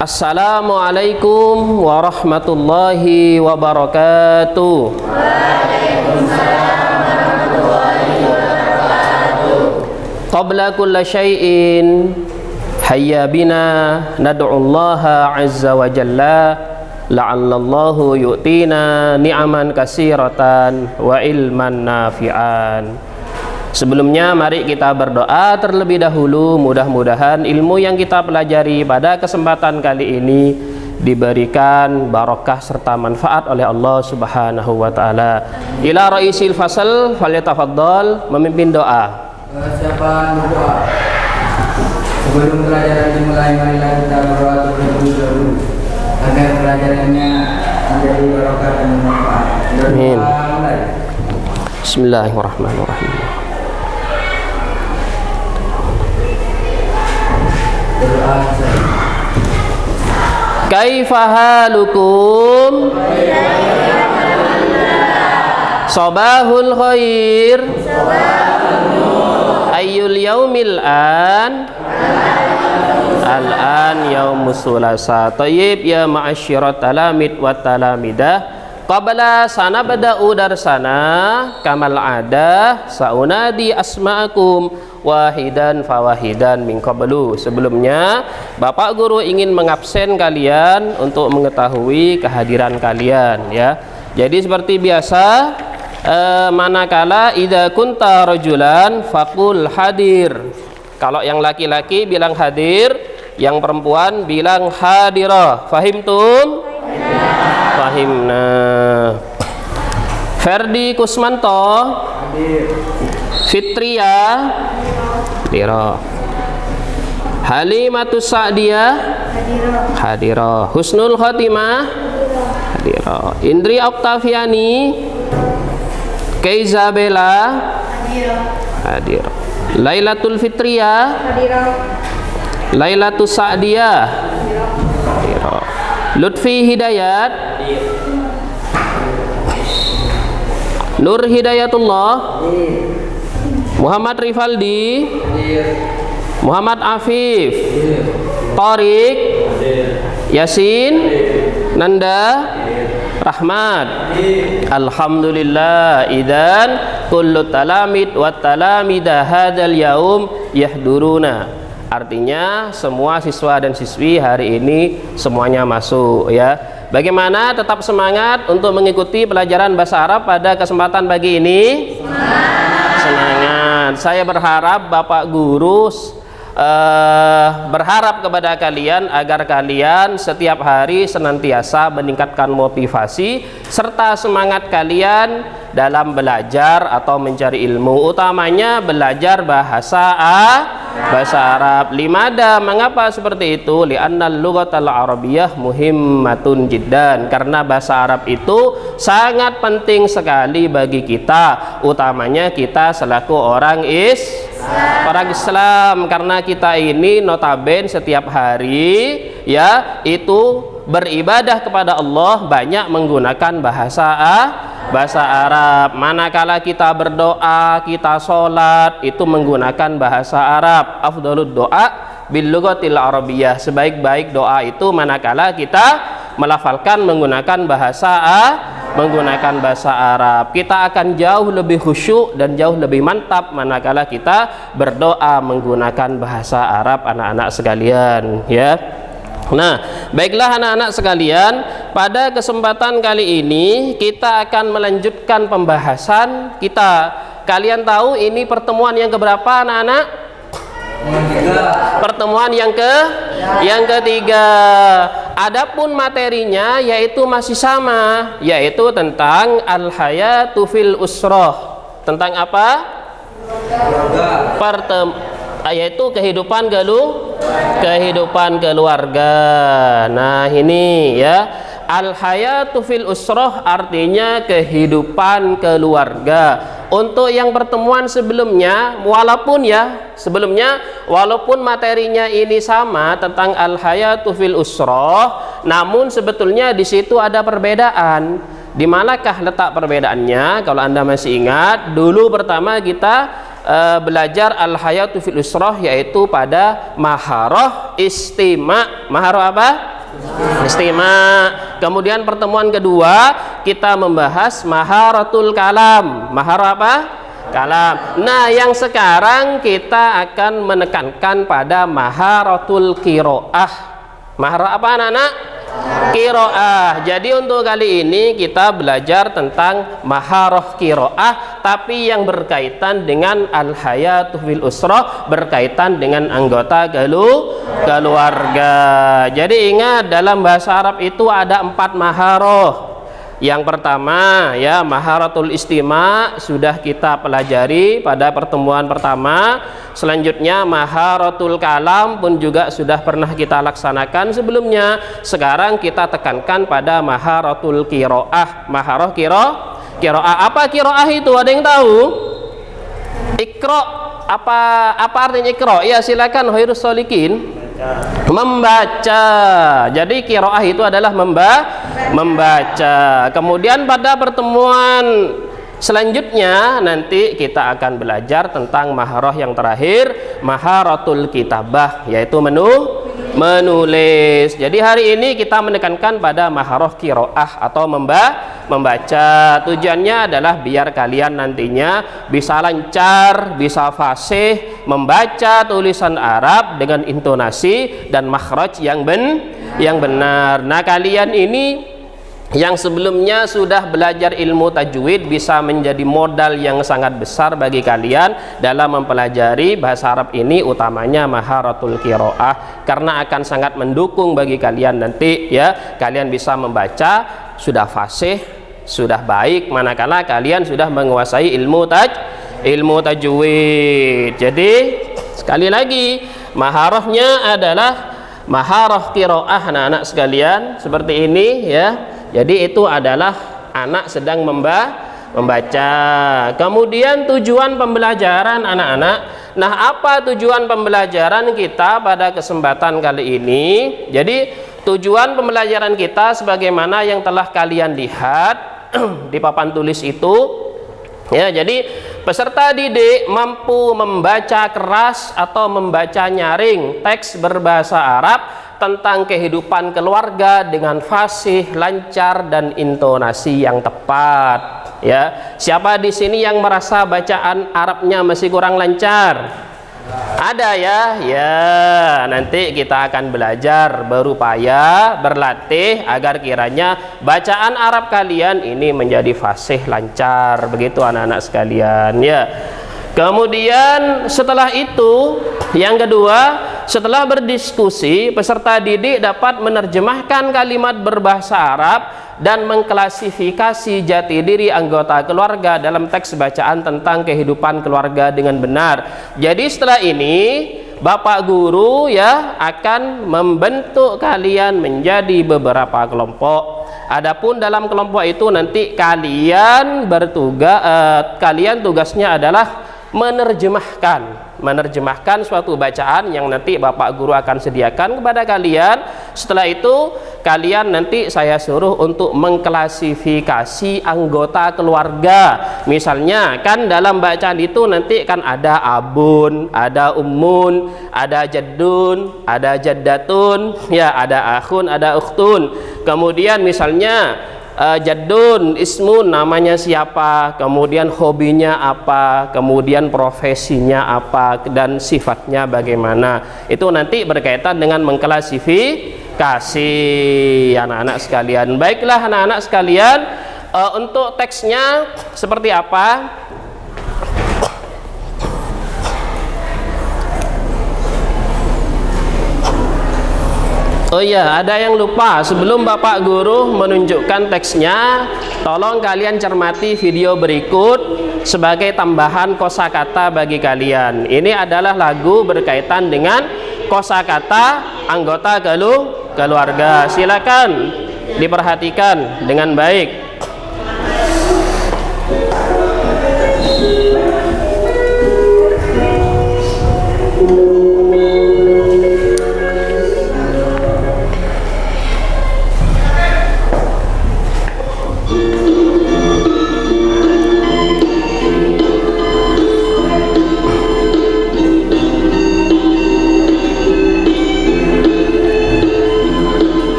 Assalamualaikum warahmatullahi wabarakatuh. Waalaikumsalam warahmatullahi wabarakatuh. Qabla kulli syai'in hayya bina nad'ullaha azza wa jalla la'allallahu yu'tina ni'aman katsiratan wa ilman nafi'an. Sebelumnya mari kita berdoa terlebih dahulu, mudah-mudahan ilmu yang kita pelajari pada kesempatan kali ini diberikan barokah serta manfaat oleh Allah Subhanahu wa taala. Ila raisil fasal falyatafaddal, memimpin doa. Siapa berdoa? Sebelum pelajaran dimulai, marilah kita berdoa terlebih dahulu agar pelajarannya menjadi barokah dan manfaat. Amin. Bismillahirrahmanirrahim. Kaifa halukum? Sabahul khair. Ayyul yaumil an? Al-an yaumus sulasa. Tayyib ya ma'asyirat talamid wa talamidah. Qabla sanabda'u darsana kamal ada saunadi asma'akum wahidan fawahidan min qablu. Sebelumnya Bapak Guru ingin mengabsen kalian untuk mengetahui kehadiran kalian, ya. Jadi seperti biasa, manakala idza kunta rajulan faqul hadir. Kalau yang laki-laki bilang hadir, yang perempuan bilang hadirah. Fahimtum? Fahimna. Ferdi Kusmanto hadir. Fitria hadirah. Halimatus Sa'diyah hadirah. Husnul Khotimah hadirah. Indri Oktaviani Keizabela hadirah. Lailatul Fitriyah hadirah. Lailatus Sa'diyah hadirah. Lutfi Hidayat hadir. Nur Hidayatullah hadir. Muhammad Rifaldi hadir. Muhammad Afif hadir. Tariq hadir. Yasin hadir. Nanda hadir. Rahmat hadir. Alhamdulillah idzan kullu talamid wa talamida hadzal yaum yahduruna. Artinya semua siswa dan siswi hari ini semuanya masuk, ya. Bagaimana tetap semangat untuk mengikuti pelajaran bahasa Arab pada kesempatan pagi ini? Semangat. Saya berharap Bapak Guru berharap kepada kalian agar kalian setiap hari senantiasa meningkatkan motivasi serta semangat kalian dalam belajar atau mencari ilmu, utamanya belajar bahasa Arab. Limada, mengapa seperti itu? Li'annal lughatal arabiyyah muhimmatun jiddan, karena bahasa Arab itu sangat penting sekali bagi kita, utamanya kita selaku orang Islam, karena kita ini notabene setiap hari, ya, itu beribadah kepada Allah banyak menggunakan bahasa Arab. Manakala kita berdoa, kita sholat, itu menggunakan bahasa Arab. Afdhalud doa bil lughatil arabiyyah. Sebaik-baik doa itu manakala kita melafalkan menggunakan bahasa Arab. Kita akan jauh lebih khusyuk dan jauh lebih mantap manakala kita berdoa menggunakan bahasa Arab, anak-anak sekalian, ya. Nah, baiklah anak-anak sekalian, pada kesempatan kali ini kita akan melanjutkan pembahasan kita. Kalian tahu ini pertemuan yang keberapa, anak-anak? Pertemuan yang ketiga. Adapun materinya yaitu masih sama, yaitu tentang al-hayatu fil usrah. Tentang apa? Yaitu kehidupan keluarga. Nah, ini ya, al-hayatu fil usrah artinya kehidupan keluarga. Untuk yang pertemuan sebelumnya, walaupun materinya ini sama tentang al-hayatu fil usrah, namun sebetulnya di situ ada perbedaan. Di manakah letak perbedaannya? Kalau Anda masih ingat, dulu pertama kita belajar al-hayatu fil usrah, yaitu pada maharah istima. Maharah apa? Istima'. Kemudian pertemuan kedua kita membahas maharatul kalam. Mahar apa? Kalam. Nah, yang sekarang kita akan menekankan pada maharatul qiraah. Mahar apa anak-anak? Qiraah. Jadi untuk kali ini kita belajar tentang maharah qiraah, tapi yang berkaitan dengan al-hayatu fil usrah, berkaitan dengan anggota keluarga. Jadi ingat, dalam bahasa Arab itu ada 4 maharah. Yang pertama ya, maharatul istima' sudah kita pelajari pada pertemuan pertama. Selanjutnya maharatul kalam pun juga sudah pernah kita laksanakan sebelumnya. Sekarang kita tekankan pada maharatul qiraah. Maharah qiraah. Apa qiraah itu? Ada yang tahu? Iqra. Apa artinya iqra? Ya, silakan Khairus Sholikin. Membaca. Jadi qiraah itu adalah membaca. Kemudian pada pertemuan selanjutnya nanti kita akan belajar tentang maharah yang terakhir, maharatul kitabah, yaitu menulis. Jadi hari ini kita menekankan pada maharah qiraah atau membaca. Tujuannya adalah biar kalian nantinya bisa lancar, bisa fasih membaca tulisan Arab dengan intonasi dan makhraj yang benar. Nah, kalian ini yang sebelumnya sudah belajar ilmu tajwid bisa menjadi modal yang sangat besar bagi kalian dalam mempelajari bahasa Arab ini, utamanya maharatul qiraah, karena akan sangat mendukung bagi kalian nanti ya. Kalian bisa membaca sudah fasih, sudah baik manakala kalian sudah menguasai ilmu tajwid. Jadi sekali lagi, maharahnya adalah maharah qiraah anak-anak sekalian, seperti ini ya. Jadi itu adalah anak sedang membaca. Kemudian tujuan pembelajaran anak-anak. Nah, apa tujuan pembelajaran kita pada kesempatan kali ini? Jadi tujuan pembelajaran kita sebagaimana yang telah kalian lihat di papan tulis itu ya. Jadi peserta didik mampu membaca keras atau membaca nyaring teks berbahasa Arab tentang kehidupan keluarga dengan fasih, lancar, dan intonasi yang tepat. Ya, siapa di sini yang merasa bacaan Arabnya masih kurang lancar? Ada ya? Ya, nanti kita akan belajar, berupaya berlatih agar kiranya bacaan Arab kalian ini menjadi fasih, lancar. Begitu anak-anak sekalian ya. Kemudian setelah itu, yang kedua, setelah berdiskusi, peserta didik dapat menerjemahkan kalimat berbahasa Arab dan mengklasifikasi jati diri anggota keluarga dalam teks bacaan tentang kehidupan keluarga dengan benar. Jadi setelah ini Bapak Guru ya akan membentuk kalian menjadi beberapa kelompok. Adapun dalam kelompok itu nanti kalian tugasnya adalah menerjemahkan suatu bacaan yang nanti Bapak Guru akan sediakan kepada kalian. Setelah itu kalian nanti saya suruh untuk mengklasifikasi anggota keluarga. Misalnya kan dalam bacaan itu nanti kan ada abun, ada ummun, ada jaddun, ada jaddatun, ya ada akhun, ada ukhtun. Kemudian misalnya jaddun ismun, namanya siapa, kemudian hobinya apa, kemudian profesinya apa, dan sifatnya bagaimana. Itu nanti berkaitan dengan mengklasifikasi anak-anak sekalian. Baiklah anak-anak sekalian, untuk teksnya seperti apa? Oh iya, ada yang lupa. Sebelum Bapak Guru menunjukkan teksnya, tolong kalian cermati video berikut sebagai tambahan kosakata bagi kalian. Ini adalah lagu berkaitan dengan kosakata anggota keluarga. Silakan diperhatikan dengan baik.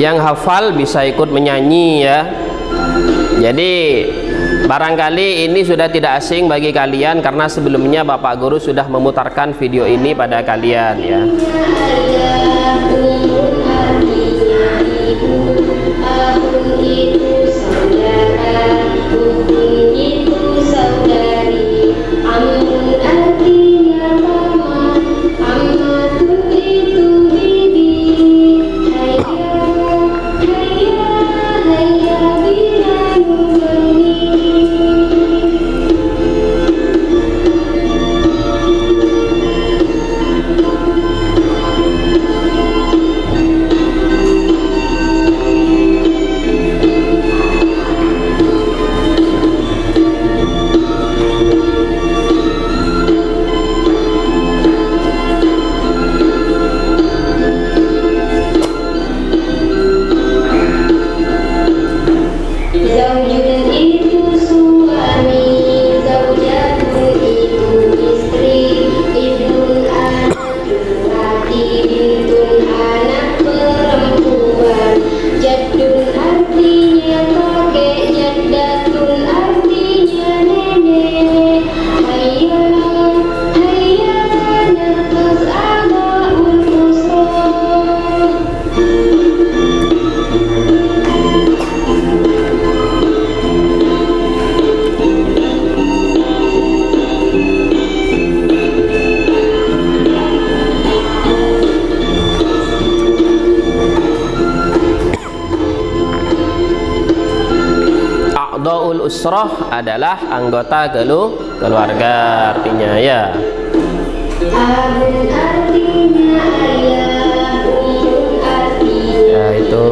yang hafal bisa ikut menyanyi ya. Jadi barangkali ini sudah tidak asing bagi kalian karena sebelumnya Bapak Guru sudah memutarkan video ini pada kalian ya. A'dha'ul usrah adalah anggota keluarga artinya ya. Abun artinya ayah, umun artinya Ya itu.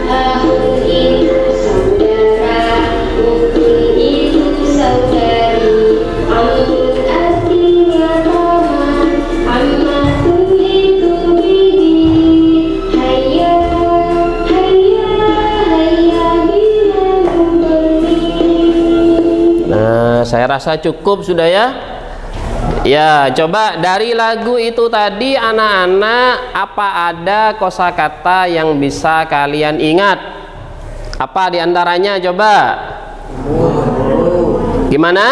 ahun itu saudara, ukun itu saudari, amun artinya paman, ammatun itu bibi. Hayya, hayya, hayya bila membeli. Nah, saya rasa cukup sudah ya. Ya, coba dari lagu itu tadi anak-anak apa ada kosakata yang bisa kalian ingat? Apa diantaranya coba? Gimana?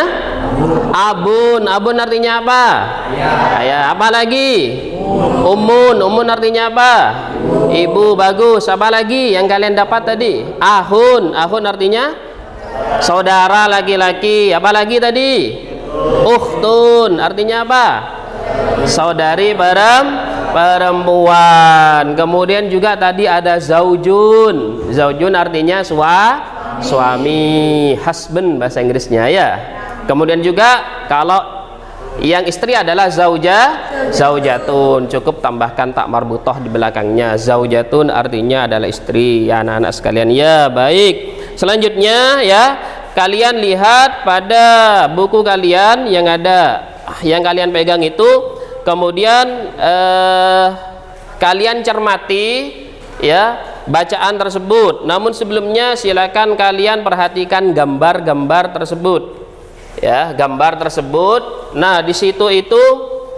Abun, abun artinya apa? Ayah. Apa lagi? Umun, umun artinya apa? Ibu, bagus. Apa lagi yang kalian dapat tadi? Ahun, ahun artinya saudara laki-laki. Apa lagi tadi? Ukhtun artinya apa? Saudari perempuan. Kemudian juga tadi ada zaujun. Zaujun artinya suami, husband bahasa Inggrisnya ya. Kemudian juga kalau yang istri adalah zaujatun. Cukup tambahkan tak marbutoh di belakangnya. Zaujatun artinya adalah istri ya anak-anak sekalian. Ya, baik. Selanjutnya ya, kalian lihat pada buku kalian yang ada, yang kalian pegang itu, kemudian kalian cermati ya bacaan tersebut. Namun sebelumnya silakan kalian perhatikan gambar-gambar tersebut ya, gambar tersebut. Nah di situ itu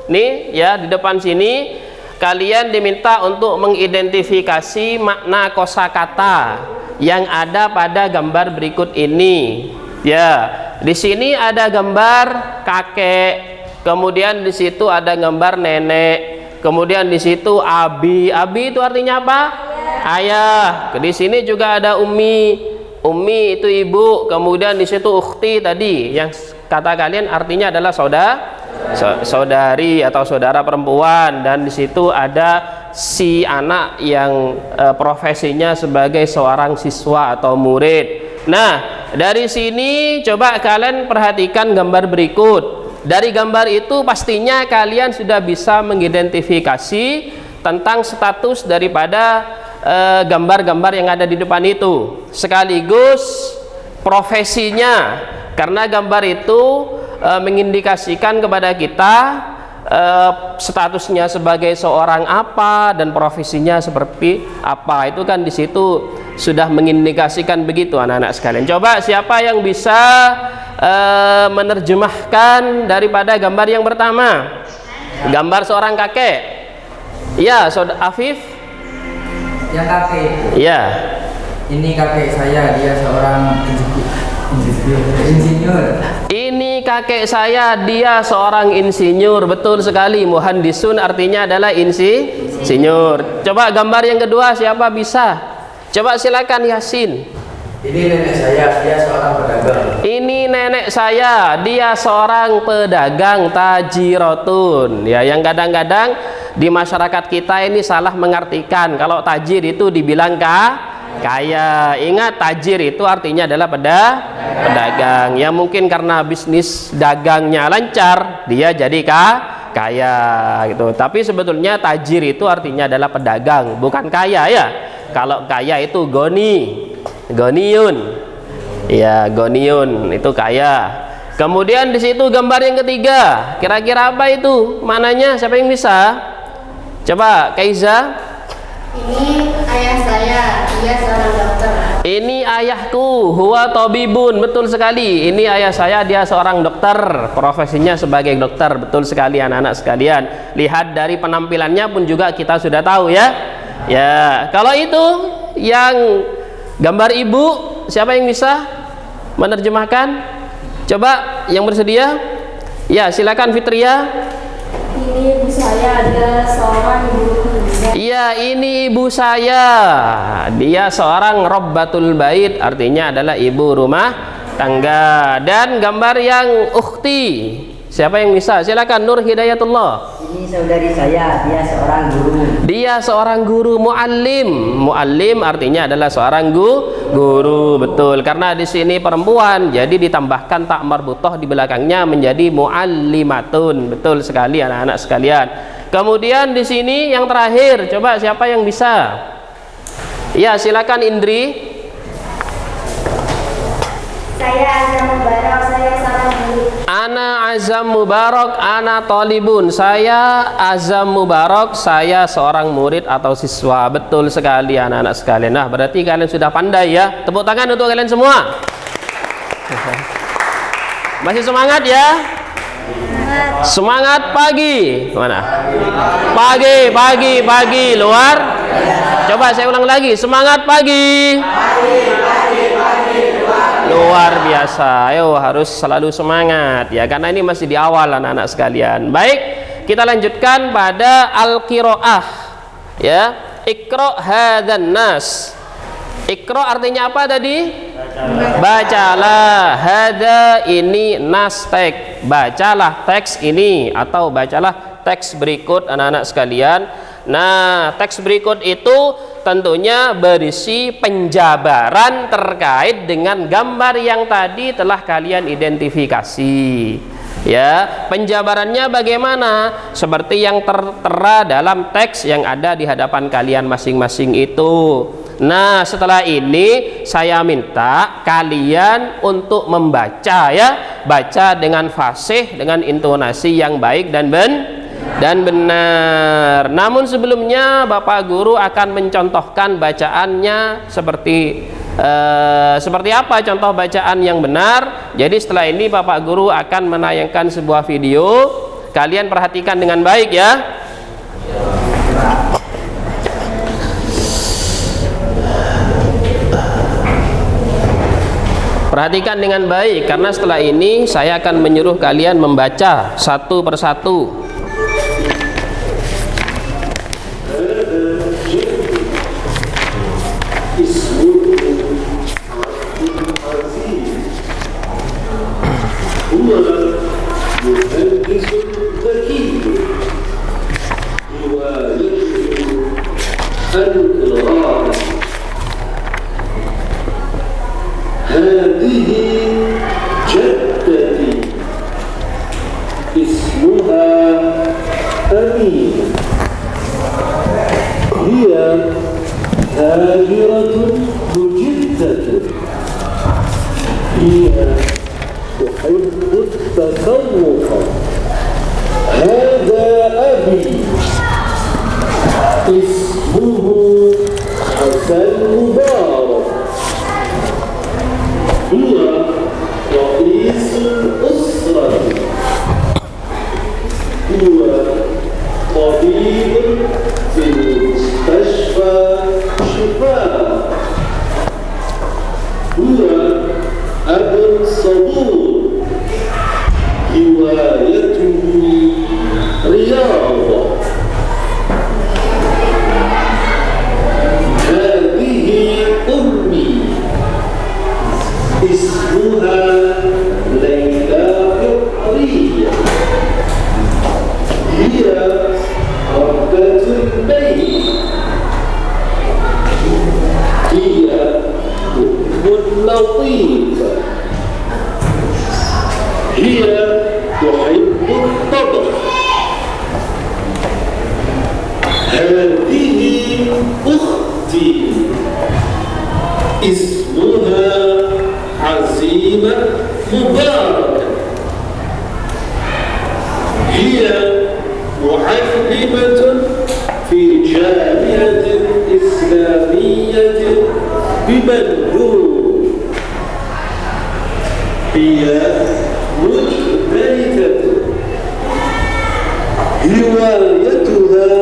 nih ya, di depan sini kalian diminta untuk mengidentifikasi makna kosakata yang ada pada gambar berikut ini ya. Di sini ada gambar kakek, kemudian di situ ada gambar nenek, kemudian di situ abi. Abi itu artinya apa? Ayah. Di sini juga ada ummi. Ummi itu ibu, kemudian di situ ukhti tadi yang kata kalian artinya adalah saudari atau saudara perempuan, dan di situ ada si anak yang profesinya sebagai seorang siswa atau murid. Nah, dari sini coba kalian perhatikan gambar berikut. Dari gambar itu pastinya kalian sudah bisa mengidentifikasi tentang status daripada gambar-gambar yang ada di depan itu, sekaligus profesinya, karena gambar itu mengindikasikan kepada kita statusnya sebagai seorang apa dan profesinya seperti apa. Itu kan di situ sudah mengindikasikan begitu anak-anak sekalian. Coba siapa yang bisa menerjemahkan daripada gambar yang pertama, gambar seorang kakek? Ya, Saudara Afif. yang kakek itu. Ya. Ini kakek saya, dia seorang insinyur. Ini kakek saya, dia seorang insinyur. Betul sekali. Muhandisun artinya adalah insinyur. Coba gambar yang kedua, siapa bisa? Coba silakan Yasin. Ini nenek saya, dia seorang pedagang. Ini nenek saya, dia seorang pedagang tajirotun. Ya, yang kadang-kadang di masyarakat kita ini salah mengartikan kalau tajir itu dibilang kaya. Ingat, tajir itu artinya adalah pedagang. Ya mungkin karena bisnis dagangnya lancar, dia jadi kaya gitu. Tapi sebetulnya tajir itu artinya adalah pedagang, bukan kaya ya. Kalau kaya itu goniyun. Ya, goniyun itu kaya. Kemudian di situ gambar yang ketiga. Kira-kira apa itu? Mananya? Siapa yang bisa? Coba Kaiza. Ini ayah saya, dia seorang dokter. Ini ayahku, huwa tabibun. Betul sekali. Ini ayah saya, dia seorang dokter. Profesinya sebagai dokter. Betul sekali anak-anak sekalian. Lihat dari penampilannya pun juga kita sudah tahu ya. Ya, kalau itu yang gambar ibu, siapa yang bisa menerjemahkan? Coba yang bersedia. Ya, silakan Fitria. Ini ibu saya, dia seorang guru. Iya, ini ibu saya. Dia seorang Rabbatul Bait, artinya adalah ibu rumah tangga. Dan gambar yang ukhti, siapa yang bisa? Silakan Nur Hidayatullah. Ini saudari saya, dia seorang guru. Dia seorang guru, muallim. Muallim artinya adalah seorang guru, betul. Karena di sini perempuan, jadi ditambahkan tak marbutoh di belakangnya menjadi muallimatun. Betul sekali anak-anak sekalian. Kemudian di sini yang terakhir, coba siapa yang bisa? Ya, silakan Indri. Saya Azam Mubarak, saya seorang guru. Ana Azam Mubarak, ana talibun. Saya Azam Mubarak, saya seorang murid atau siswa. Betul sekali anak-anak sekalian. Nah, berarti kalian sudah pandai ya. Tepuk tangan untuk kalian semua. Masih semangat ya? Semangat pagi. Mana? Pagi luar. Coba saya ulang lagi. Semangat pagi. Luar biasa. Ayo, harus selalu semangat ya, karena ini masih di awal anak-anak sekalian. Baik, kita lanjutkan pada al-qiraah ya. Iqra hadzan nas. Iqra artinya apa tadi? Bacalah. Hadza ini nas teks. Bacalah teks ini atau bacalah teks berikut anak-anak sekalian. Nah, teks berikut itu tentunya berisi penjabaran terkait dengan gambar yang tadi telah kalian identifikasi. Ya, penjabarannya bagaimana? Seperti yang tertera dalam teks yang ada di hadapan kalian masing-masing itu. Nah, setelah ini saya minta kalian untuk membaca ya, baca dengan fasih, dengan intonasi yang baik dan benar. Namun sebelumnya Bapak Guru akan mencontohkan bacaannya seperti apa contoh bacaan yang benar. Jadi setelah ini Bapak Guru akan menayangkan sebuah video. Kalian perhatikan dengan baik ya. Perhatikan dengan baik, karena setelah ini saya akan menyuruh kalian membaca satu persatu. هذه جدتي اسمها أمين هي تاجرة مجدة هي تحب التسوق هذا أبي اسمه حسن مبارك هو رئيس الأسرة هو طبيب في المستشفى صبور هوايته رياضة هذه أمي اسمها ليلى فطرية هي ربة البيت هي لطيفة هي تحب الطبخ هذه أختي اسمها عزيمة مباركة هي معلمة في جامعة إسلامية ببندور هي مجتهدة هوايتها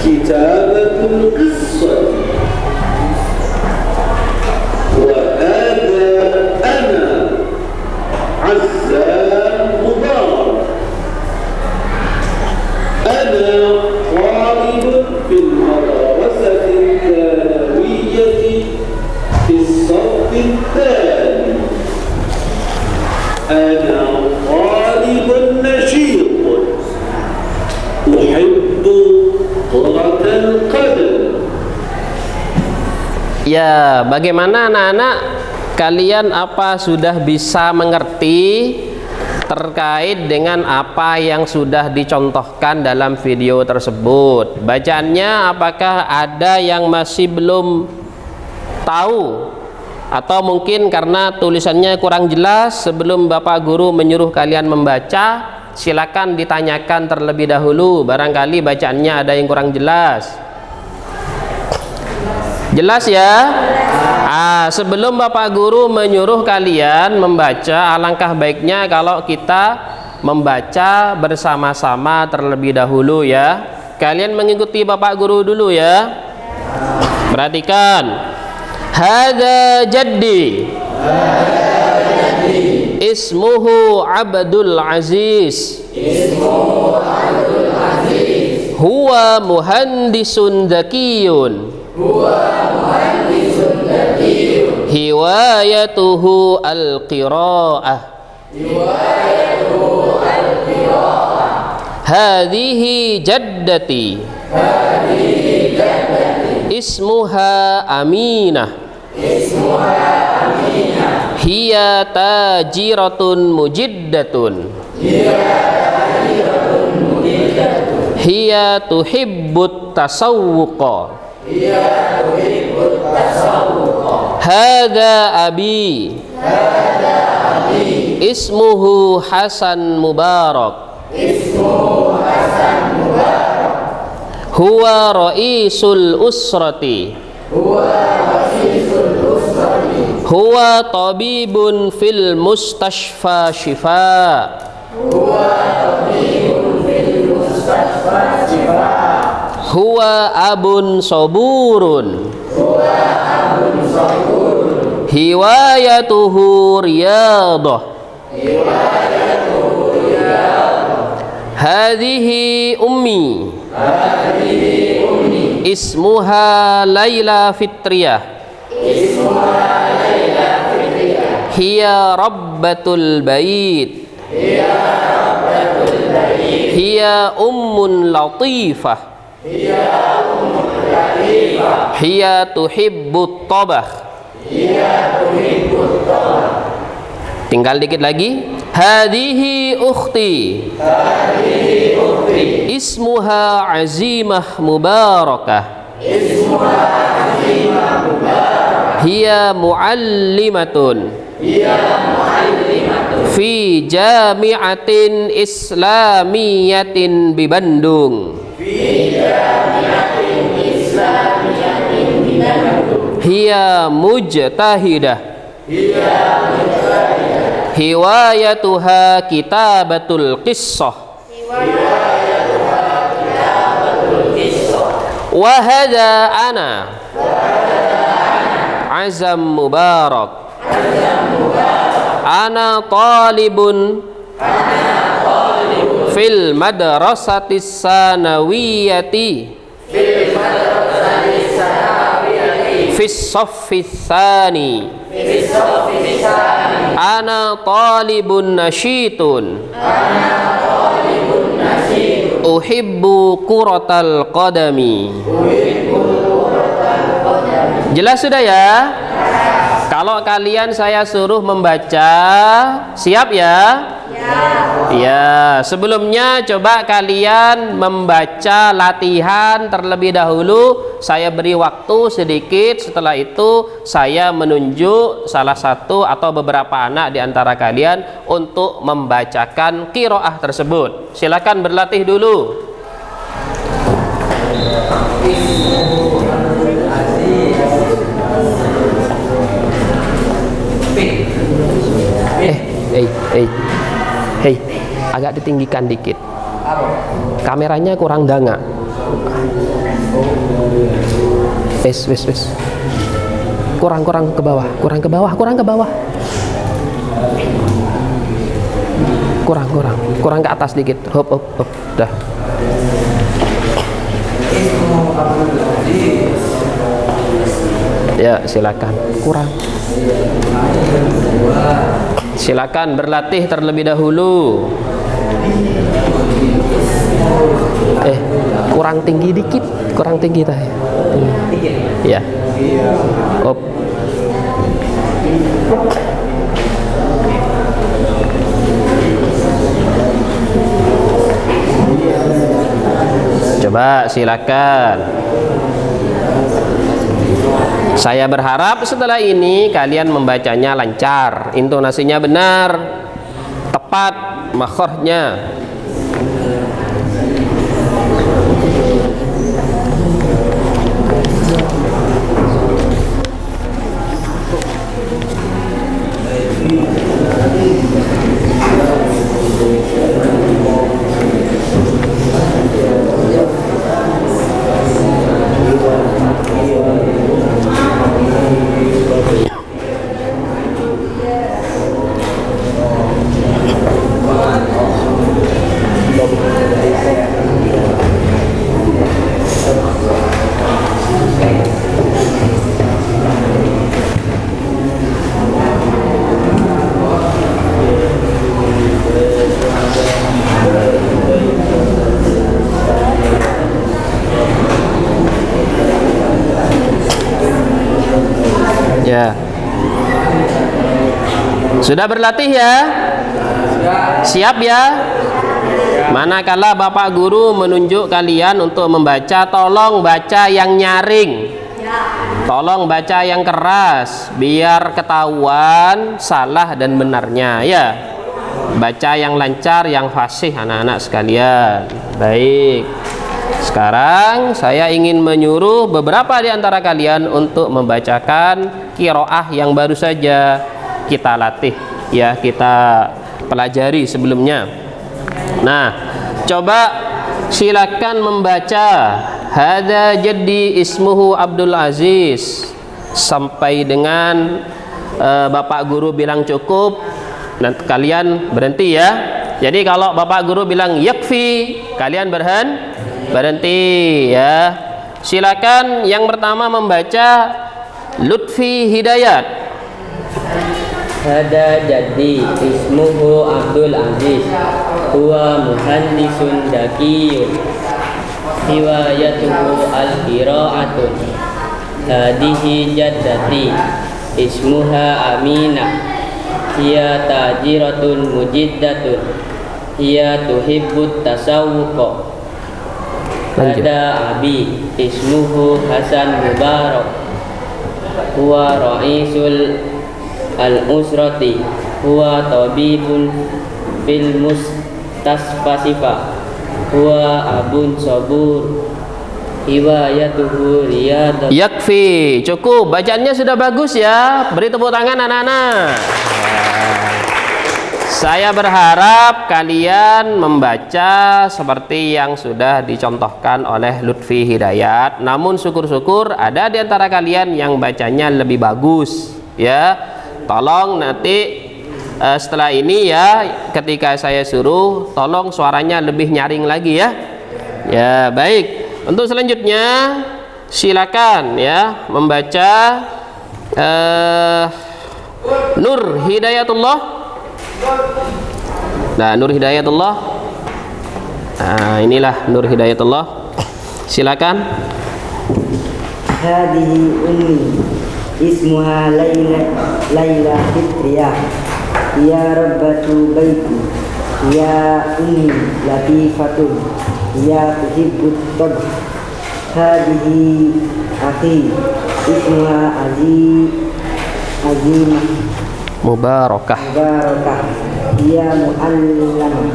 كتابة القصة وهذا أنا عزام مبارك أنا طالب في المدرسة الثانوية في الصف الثاني أنا طالب نشيط أحب كرة القدم. Ya, bagaimana anak-anak kalian apa sudah bisa mengerti terkait dengan apa yang sudah dicontohkan dalam video tersebut? Bacaannya apakah ada yang masih belum tahu? Atau mungkin karena tulisannya kurang jelas, sebelum Bapak Guru menyuruh kalian membaca, silakan ditanyakan terlebih dahulu, barangkali bacaannya ada yang kurang jelas. Jelas ya? Sebelum Bapak Guru menyuruh kalian membaca, alangkah baiknya kalau kita membaca bersama-sama terlebih dahulu ya. Kalian mengikuti Bapak Guru dulu ya. Perhatikan. Hadza jaddi. Ismuhu Abdul Aziz. Huwa muhandisun zakiyun. Hiwayatuhu al-qira'ah. Hadhihi jaddati. Ismuha Aminah. Hiya tajiratun mujiddatun. Hiya tuhibbut tasawwuqa. Hadza abi. Ismuhu Hasan Mubarak. Huwa ra'isul usrati. Huwa tabibun fil mustashfa shifa. Huwa abun saburun. Hiwayatuhu riyadah. Hadhihi ummi. Ismuha Laila Fitriyah. Hiya rabbatul bait. Hiya ummun latifah. Hiya tuhibbut tabakh. Tinggal dikit lagi. Hadhihi ukhti. Ismuha Azimah Mubarakah. Hiya muallimatun. Fi jami'atin islamiyatin di Bandung. Hiya mujtahidah. Hiwayatuha kitabatul qissah. Wa hadza ana Azam Mubarak. Ana talibun fil madrasatis sanawiyati fis saffis tsani. Ana talibun nasyitun uhibbu kuratal qadami. Jelas sudah ya? Kalau kalian saya suruh membaca, siap ya? Ya, sebelumnya coba kalian membaca latihan terlebih dahulu. Saya beri waktu sedikit, setelah itu saya menunjuk salah satu atau beberapa anak di antara kalian untuk membacakan qiraah tersebut. Silakan berlatih dulu. Hei, agak ditinggikan dikit. Kameranya kurang danga. Wes. Kurang ke bawah. Kurang ke atas dikit. Hop. Dah. Ya, silakan. Kurang. Silakan berlatih terlebih dahulu. Kurang tinggi dikit, kurang tinggi tah. Ya. Op. Coba silakan. Saya berharap setelah ini kalian membacanya lancar, intonasinya benar, tepat makhrajnya. Ya. Sudah berlatih ya? Siap ya? Manakala Bapak Guru menunjuk kalian untuk membaca, tolong baca yang nyaring. Tolong baca yang keras biar ketahuan salah dan benarnya ya. Baca yang lancar, yang fasih anak-anak sekalian. Baik. Sekarang saya ingin menyuruh beberapa di antara kalian untuk membacakan qiraah yang baru saja kita latih ya, kita pelajari sebelumnya. Nah, coba silakan membaca Hada jaddi ismuhu Abdul Aziz sampai dengan Bapak Guru bilang cukup dan kalian berhenti ya. Jadi kalau Bapak Guru bilang yakfi, kalian berhenti ya. Silakan yang pertama membaca Lutfi Hidayat. Hada jaddi ismuhu Abdul Aziz huwa muhandisun dakiyun riwayatuhu al-qira'atun. Hadihi jaddati ismuha Aminah hiya tajiratun mujiddatun hiya tuhibbut tasawwuqa. Hada abi ismuhu Hasan Mubarak huwa ra'isul al-usrati huwa tabibun fil mustasfasifa huwa abun sabur riwayatuhu riyadat. Yakfi, cukup, bacaannya sudah bagus ya. Beri tepuk tangan anak-anak. Saya berharap kalian membaca seperti yang sudah dicontohkan oleh Lutfi Hidayat. Namun syukur-syukur ada di antara kalian yang bacanya lebih bagus ya. Tolong nanti setelah ini ya, ketika saya suruh, tolong suaranya lebih nyaring lagi ya. Ya, baik. Untuk selanjutnya silakan ya membaca Nur Hidayatullah. Nah, Nur Hidayatullah. Nah, inilah Nur Hidayatullah. Silakan. Hadihi ummi ismuha Laila Fitriyah. Ya rabbatu baiti. Ya ummi latifatun. Ya tuhibbut tabh. Hadihi akhi ismuha Azimah Mubarakah. Ya muallam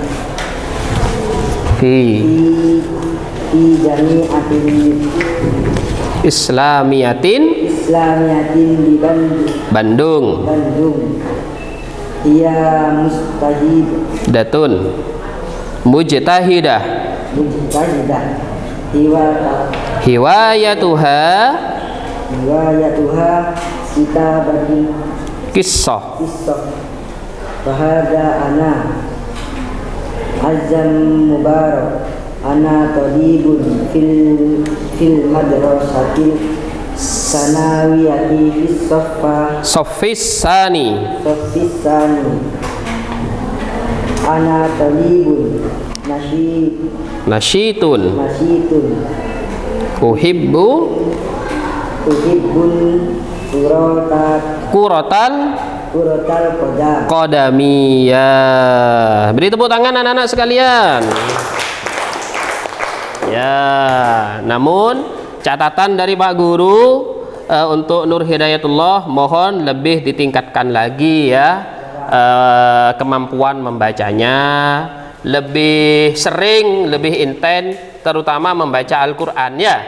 Fi jami'atin Islamiyatin di Bandung. Ya mustahid Datun Mujtahidah Hiwayatuha kitabatun Kisah. Fahada ana azam mubarak ana talibun fil madrasatil sanawiyati fis Sofisani sofisani ana talibun Nasyitun uhibbun Kurotal Qadami. Ya, beri tepuk tangan anak-anak sekalian. Ya, namun catatan dari Pak Guru untuk Nur Hidayatullah mohon lebih ditingkatkan lagi ya, kemampuan membacanya lebih sering, lebih intens, terutama membaca Al-Quran ya.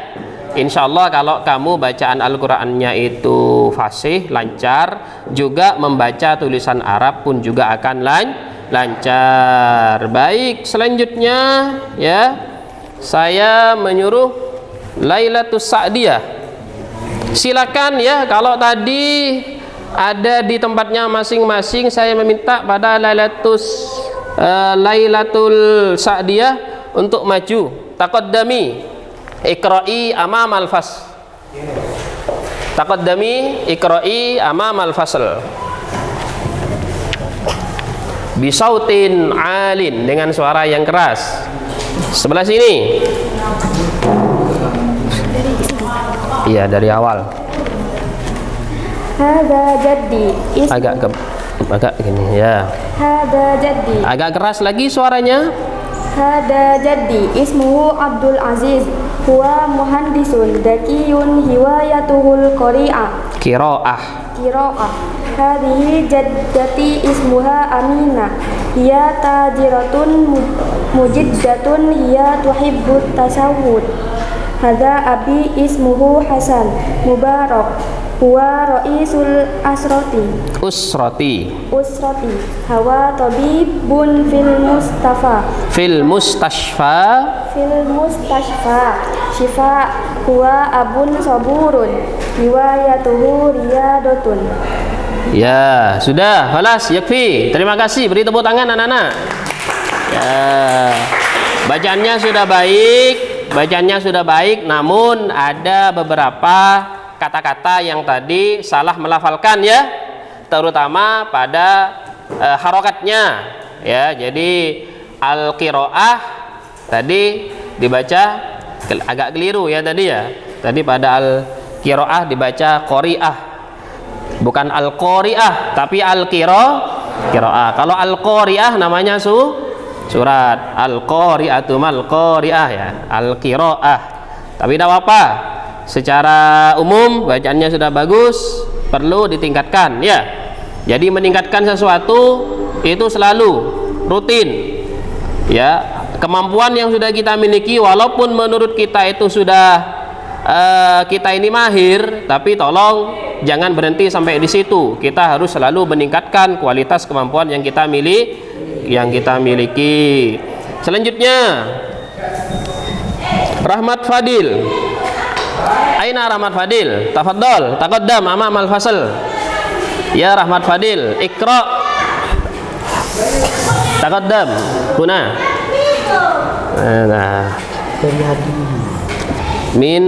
Insya Allah kalau kamu bacaan Al-Qurannya itu fasih, lancar, juga membaca tulisan Arab pun juga akan lancar. Baik, selanjutnya ya, saya menyuruh Lailatus Sa'diyah. Silakan ya, kalau tadi ada di tempatnya masing-masing, saya meminta pada Lailatul Sa'diyah untuk maju. Taqaddami Iqra'i amam al-fasl. Taqaddami Iqra'i amam al-fasl. Bisautin alin, dengan suara yang keras. Sebelah sini. Iya, dari awal. Hada jaddi Agak gini ya. Hada jaddi. Agak keras lagi suaranya. Hada jaddi ismuhu Abdul Aziz. Huwa muhandisun dakiyun hiwayatuhul qari'ah. Qiraah. Hadihi jaddati ismuha Aminah. Hiya tajiratun mujiddatun hiya tuhibbut tasawwud. Hada abi ismuhu Hasan Mubarak. Huwa ra'isul usrati. Hawa tabibun fil mustashfa. Shifa. Huwa abun saburun. Riwayatuhu riyadatun. Ya, sudah, halas, yakfi. Terima kasih, beri tepuk tangan anak-anak. Ya, bacaannya sudah baik, namun ada beberapa kata-kata yang tadi salah melafalkan ya, terutama pada harokatnya ya. Jadi al-qiraah tadi dibaca agak keliru ya tadi ya. Tadi pada al-qiraah dibaca qari'ah, bukan al-qari'ah tapi al-qiraah. Kalau al-qari'ah namanya surat, al-qari'atu mal-qari'ah ya, al-qiraah. Tapi tidak apa-apa, secara umum bacaannya sudah bagus, perlu ditingkatkan ya. Jadi meningkatkan sesuatu itu selalu rutin ya. Kemampuan yang sudah kita miliki, walaupun menurut kita itu sudah kita ini mahir, tapi tolong jangan berhenti sampai di situ. Kita harus selalu meningkatkan kualitas kemampuan yang kita miliki. Selanjutnya Rahmat Fadil. Aina Rahmat Fadil? Tafadhol, taqaddam amam al-fasl. Ya Rahmat Fadil, Iqra. Taqaddam. Huna. Nah. Min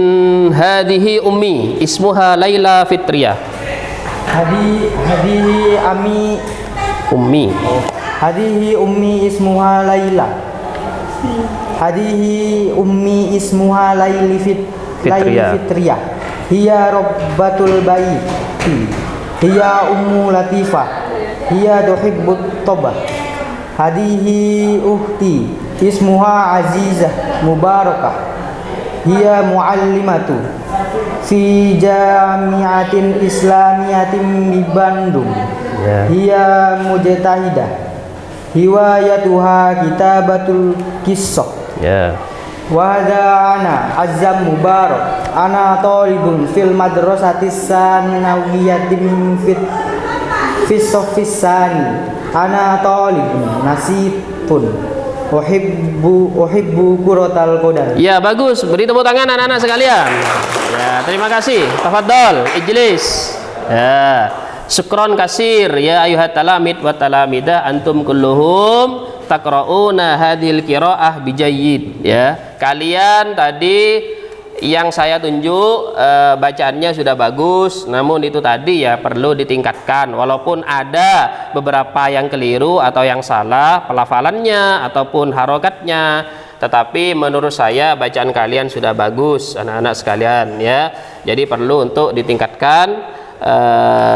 hadhihi ummi ismuha Laila Fitriyah. Hadihi ami Ummi. Hadihi ummi ismuha Laila. Hadihi ummi ismuha Fitriyah. Fitriyah. Hiya rabbatul baiti. Hiya ummu latifah. Hiya tuhibbut tabah. Hadihi uhti ismuha Azizah Mubarakah. Hiya muallimatu fi jami'atin islamiyatin di Bandung. Hiya mujtahidah. Hiwayatuha kitabatul qissah. Wa hadha ana Azam Mubarak. Ana talibun fil madrasatis sanawiyatin fis sani. Ana talibun nasibun. Uhibbu kuratal qadam. Ya, bagus. Beri tepuk tangan anak-anak sekalian. Ya, terima kasih. Tafadhol, ijlis. Ya. Syukron kasir ya ayuhat talamid wa talamidah antum kulluhum taqrauna hadhil qiraah bijayyid. Ya. Kalian tadi yang saya tunjuk bacaannya sudah bagus, namun itu tadi ya perlu ditingkatkan. Walaupun ada beberapa yang keliru atau yang salah pelafalannya ataupun harokatnya, tetapi menurut saya bacaan kalian sudah bagus anak-anak sekalian ya. Jadi perlu untuk ditingkatkan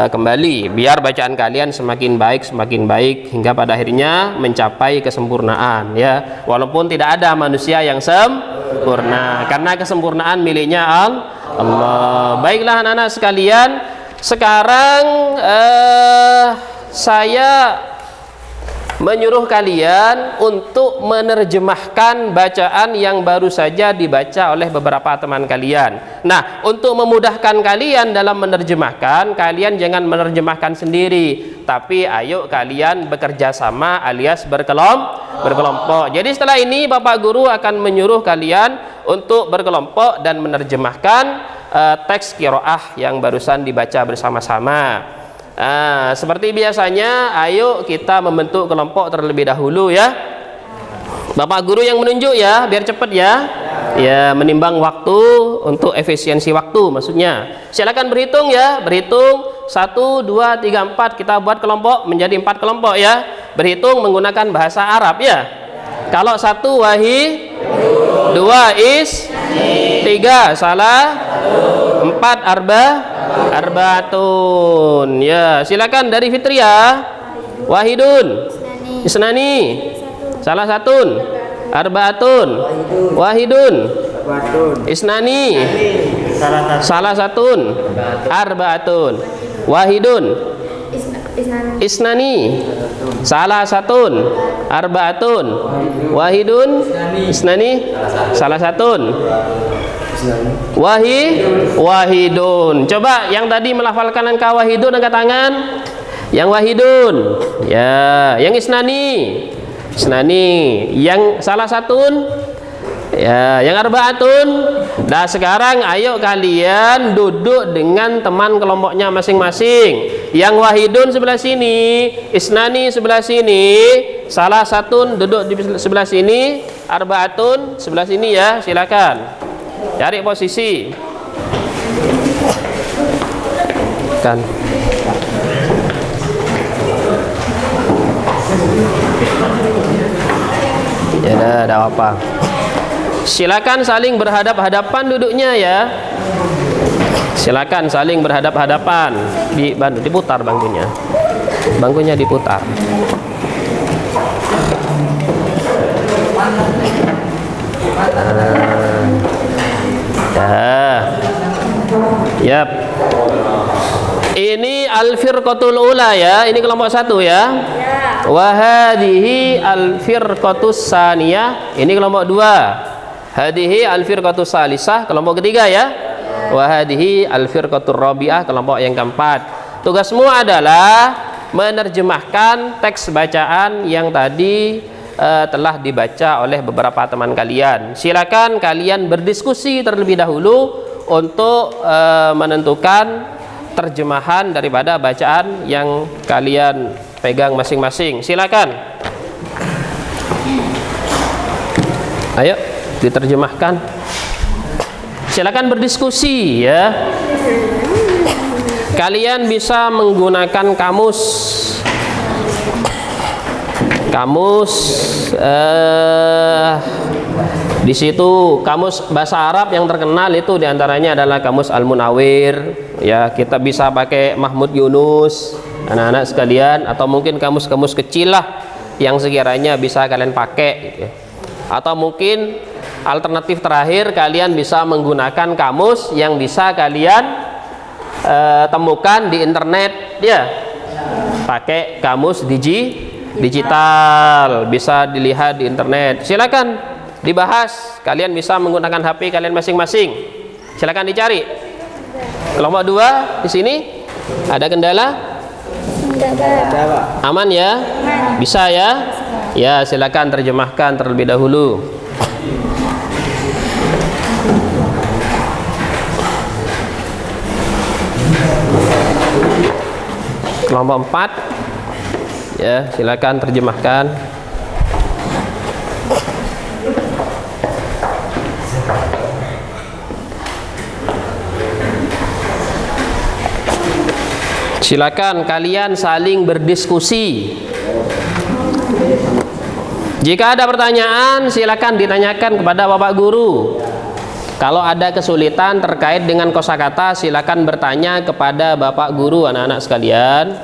kembali biar bacaan kalian semakin baik hingga pada akhirnya mencapai kesempurnaan ya. Walaupun tidak ada manusia yang sempurna karena kesempurnaan miliknya Allah. Baiklah anak-anak sekalian, sekarang saya menyuruh kalian untuk menerjemahkan bacaan yang baru saja dibaca oleh beberapa teman kalian. Nah, untuk memudahkan kalian dalam menerjemahkan, kalian jangan menerjemahkan sendiri, tapi ayo kalian bekerja sama alias berkelompok. Jadi setelah ini Bapak Guru akan menyuruh kalian untuk berkelompok dan menerjemahkan teks qiraah yang barusan dibaca bersama-sama. Seperti biasanya, ayo kita membentuk kelompok terlebih dahulu ya. Bapak Guru yang menunjuk ya, biar cepat ya. Ya, menimbang waktu untuk efisiensi waktu maksudnya. Silakan berhitung ya, berhitung 1, 2, 3, 4. Kita buat kelompok menjadi 4 kelompok ya. Berhitung menggunakan bahasa Arab ya. Kalau 1 wahi, 2 is, 3 salah, 4 arbaatun. Ya, silakan dari Fitriyah. Wahidun, isnani, salah satun, arbaatun, wahidun, isnani, salah satun, arbaatun, wahidun, isnani, salah satun, arbaatun, wahidun, isnani, salah satun, wahidun. Coba yang tadi melafalkan angka wahidun angkat tangan. Yang wahidun. Ya, yang isnani. Yang salah satun. Ya, yang arbaatun. Nah, sekarang ayo kalian duduk dengan teman kelompoknya masing-masing. Yang wahidun sebelah sini, isnani sebelah sini, salah satun duduk di sebelah sini, arbaatun sebelah sini ya. Silakan. Cari posisi kan. Ya ada apa. Silakan saling berhadap-hadapan duduknya ya. Silakan saling berhadap-hadapan. Diputar bangkunya. Bangkunya diputar. Yap. Ini al-firqatul ula ya. Ini kelompok 1 ya. Wa hadhihi al-firqatus saniyah. Ini kelompok 2. Hadhihi al-firqatus salisah, kelompok ketiga ya. Wa hadhihi al-firqatur rabi'ah, kelompok yang keempat. Tugasmu adalah menerjemahkan teks bacaan yang tadi telah dibaca oleh beberapa teman kalian. Silakan kalian berdiskusi terlebih dahulu untuk menentukan terjemahan daripada bacaan yang kalian pegang masing-masing. Silakan. Ayo diterjemahkan. Silakan berdiskusi ya. Kalian bisa menggunakan kamus di situ kamus bahasa Arab yang terkenal itu diantaranya adalah kamus Al-Munawir ya, kita bisa pakai Mahmud Yunus anak-anak sekalian, atau mungkin kamus-kamus kecil lah yang sekiranya bisa kalian pakai gitu. Atau mungkin alternatif terakhir, kalian bisa menggunakan kamus yang bisa kalian temukan di internet ya, pakai kamus digital, bisa dilihat di internet. Silakan dibahas, kalian bisa menggunakan HP kalian masing-masing. Silakan dicari. Kelompok 2 di sini ada kendala? Aman ya? Bisa ya? Ya, silakan terjemahkan terlebih dahulu. Kelompok 4 ya, silakan terjemahkan. Silakan kalian saling berdiskusi. Jika ada pertanyaan, silakan ditanyakan kepada Bapak Guru. Kalau ada kesulitan terkait dengan kosakata, silakan bertanya kepada Bapak Guru, anak-anak sekalian.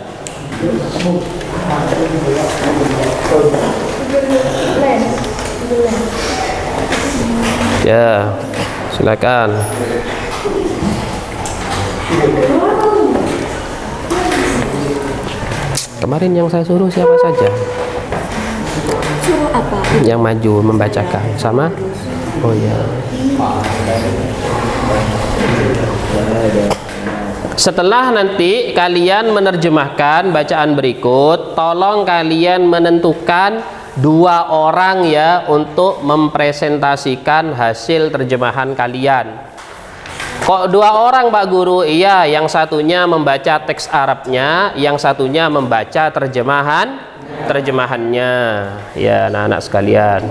Ya, silakan. Kemarin yang saya suruh siapa saja? Suruh apa? Yang maju membacakan sama? Oh ya. Setelah nanti kalian menerjemahkan bacaan berikut, tolong kalian menentukan 2 orang ya untuk mempresentasikan hasil terjemahan kalian. Kok 2 orang Pak Guru? Iya, yang satunya membaca teks Arabnya, yang satunya membaca terjemahannya. Ya, anak-anak sekalian.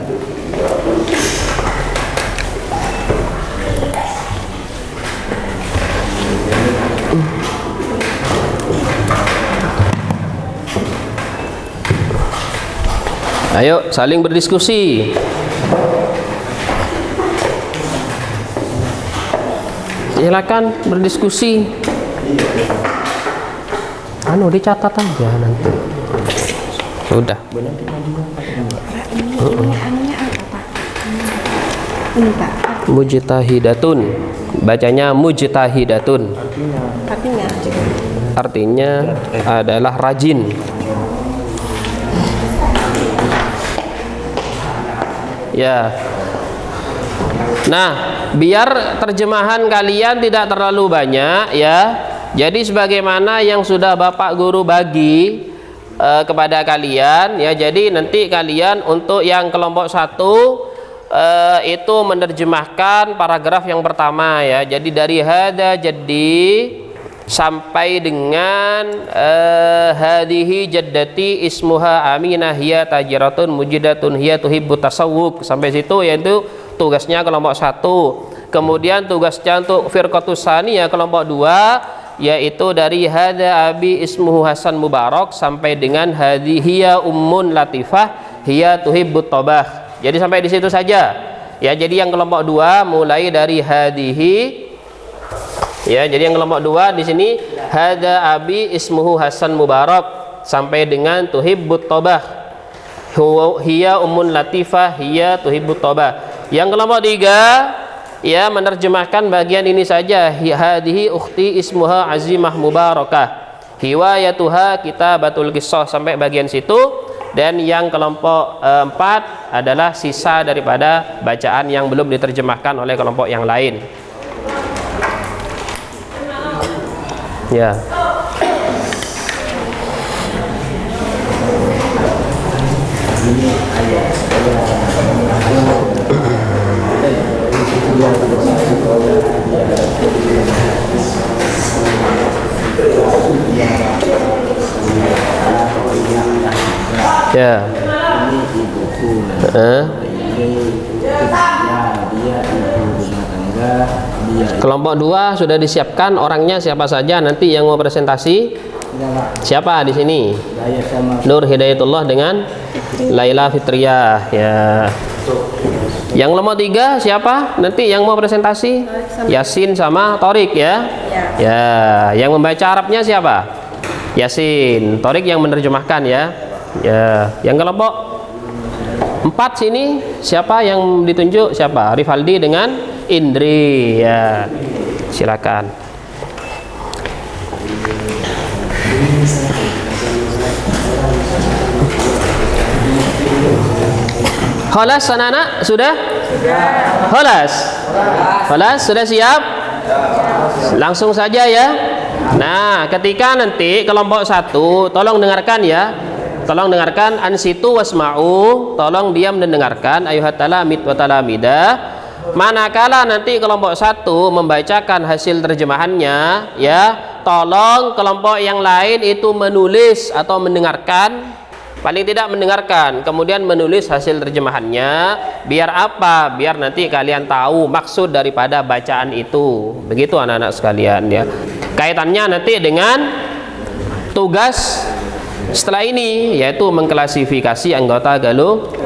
Ayo saling berdiskusi. Silakan berdiskusi. Dicatat aja nanti. Sudah. Anunya apa, Pak? Ini, Pak. Mujtahidatun. Bacanya mujtahidatun. Artinya adalah rajin. Ya. Nah, biar terjemahan kalian tidak terlalu banyak ya. Jadi sebagaimana yang sudah Bapak Guru bagi kepada kalian ya. Jadi nanti kalian untuk yang kelompok 1 itu menerjemahkan paragraf yang pertama ya. Jadi dari hada jadi sampai dengan hadihi jaddati ismuha aminah hiya tajiratun mujidatun hiya tuhibbut tasawwuk, sampai situ yaitu tugasnya kelompok 1. Kemudian tugasnya untuk firqatus saniyah kelompok 2 yaitu dari hada abi ismuhu Hasan Mubarak sampai dengan hadihiya ummun latifah hiya tuhibbut tabah. Jadi sampai di situ saja. Ya, jadi yang kelompok 2 mulai dari hadihi. Ya, jadi yang kelompok 2 di sini hada abi ismuhu Hasan Mubarak sampai dengan tuhibbut tabah. Hiya ummun latifah hiya tuhibbut tabah. Yang kelompok 3 ya menerjemahkan bagian ini saja, hadihi ukhti ismuha azimah mubarakah hiwayatuha kitabatul qissah sampai bagian situ. Dan yang kelompok 4 adalah sisa daripada bacaan yang belum diterjemahkan oleh kelompok yang lain. Ya. Ya. Ini ibuku. Eh? Ini dia ibu rumah tangga. Dia Kelompok 2 sudah disiapkan orangnya siapa saja nanti yang mau presentasi? Siapa di sini? saya sama Nur Hidayatullah dengan Laila Fitriyah ya. Yang kelompok 3 siapa? Nanti yang mau presentasi? Yasin sama Torik ya. Ya, yang membaca Arabnya siapa? Yasin, Torik yang menerjemahkan ya. Ya, yang kelompok 4 sini siapa yang ditunjuk? Siapa? Rifaldi dengan Indri ya. Silakan. Khalas anak-anak sudah? Khalas. Khalas sudah siap? Langsung saja ya. Nah, ketika nanti kelompok 1 tolong dengarkan ya. Tolong dengarkan ansitu wasma'u, tolong diam dan dengarkan ayuhat talamid wa talamidah. Manakala nanti kelompok 1 membacakan hasil terjemahannya ya, tolong kelompok yang lain itu menulis atau mendengarkan, paling tidak mendengarkan, kemudian menulis hasil terjemahannya. Biar apa? Biar nanti kalian tahu maksud daripada bacaan itu. Begitu anak-anak sekalian ya. Kaitannya nanti dengan tugas setelah ini, yaitu mengklasifikasi anggota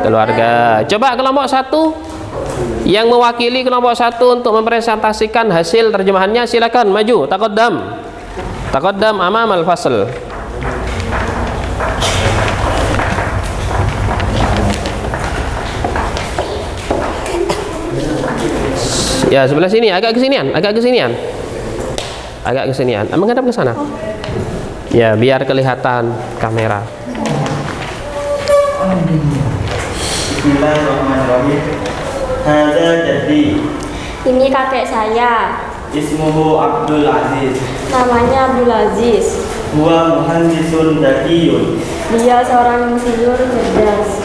keluarga. Coba kelompok 1 yang mewakili kelompok 1 untuk mempresentasikan hasil terjemahannya, silakan maju. Taqaddam amam al-fasl. Ya, sebelah sini, agak kesinian. Menghadap ke sana. Ya, biar kelihatan kamera. Bismillahirrahmanirrahim. Hadza jadi. Ini kakek saya. Ismuhu Abdul Aziz. Namanya Abdul Aziz. Huwa muhandisun dakiyun. Dia seorang insinyur cerdas.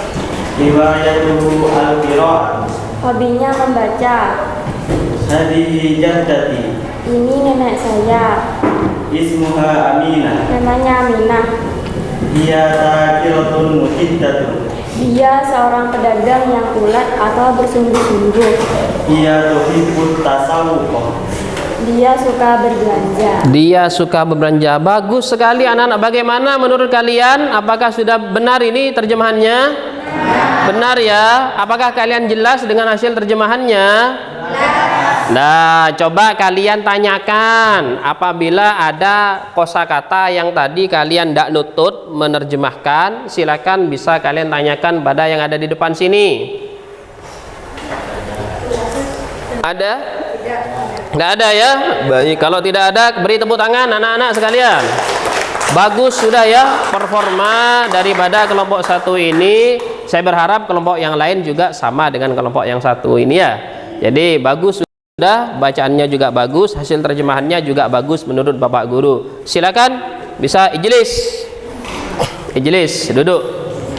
Riwayatuhu al-qira'ah. Hobinya membaca. Hadihi jaddati. Ini nenek saya. Ismuha Aminah. Namanya Aminah. Dia takiratun mujiddatun. Dia seorang pedagang yang ulet atau bersungguh-sungguh. Dia tuhibbut tasawwuf. Dia suka berbelanja. Bagus sekali anak-anak. Bagaimana menurut kalian? Apakah sudah benar ini terjemahannya? Benar ya. Apakah kalian jelas dengan hasil terjemahannya? Nah, coba kalian tanyakan apabila ada kosakata yang tadi kalian tidak nutut menerjemahkan, silakan bisa kalian tanyakan pada yang ada di depan sini. Ada? Tidak ada ya? Baik, kalau tidak ada beri tepuk tangan anak-anak sekalian. Bagus sudah ya performa daripada kelompok 1 ini. Saya berharap kelompok yang lain juga sama dengan kelompok yang 1 ini ya. Jadi bagus sudah, bacaannya juga bagus, hasil terjemahannya juga bagus menurut Bapak Guru. Silakan bisa ijlis duduk.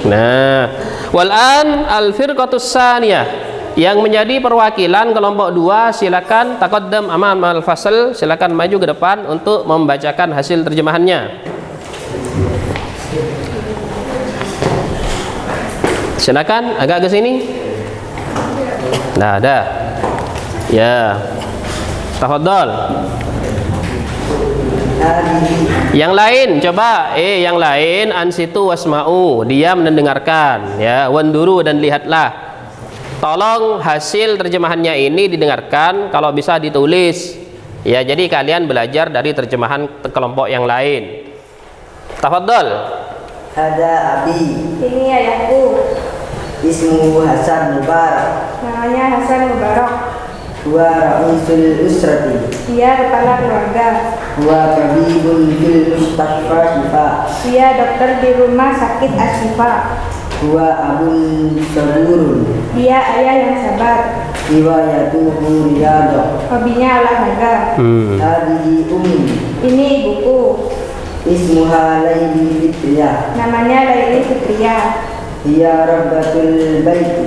Nah, walan al-firqatus saniyah, yang menjadi perwakilan kelompok 2, silakan taqaddam amam al-fasl, silakan maju ke depan untuk membacakan hasil terjemahannya. Silakan agak ke sini. Nah, ada. Ya. Tafadhol. Yang lain coba yang lain ansitu wasma'u, diam dan dengarkan ya, wanduru dan lihatlah. Tolong hasil terjemahannya ini didengarkan, kalau bisa ditulis ya, jadi kalian belajar dari terjemahan kelompok yang lain. Tafadhol. Ada abi. Ini ayahku. Ismu Hasan Mubarak. Namanya Hasan Mubarak. Huwa ra'isul usrati. Dia kepala keluarga. Huwa tabibun fil mustashfa Syifa. Dia dokter di rumah sakit Asyifa. Huwa abun saburun. Dia ayah yang sabar. Riwayatuhu riyadah. Hobinya olahraga. Hadihi ummi. Ini ibuku. Ismuha Laili Fitriyah. Namanya Laili Fitriyah. Hiya rabbatul baiti.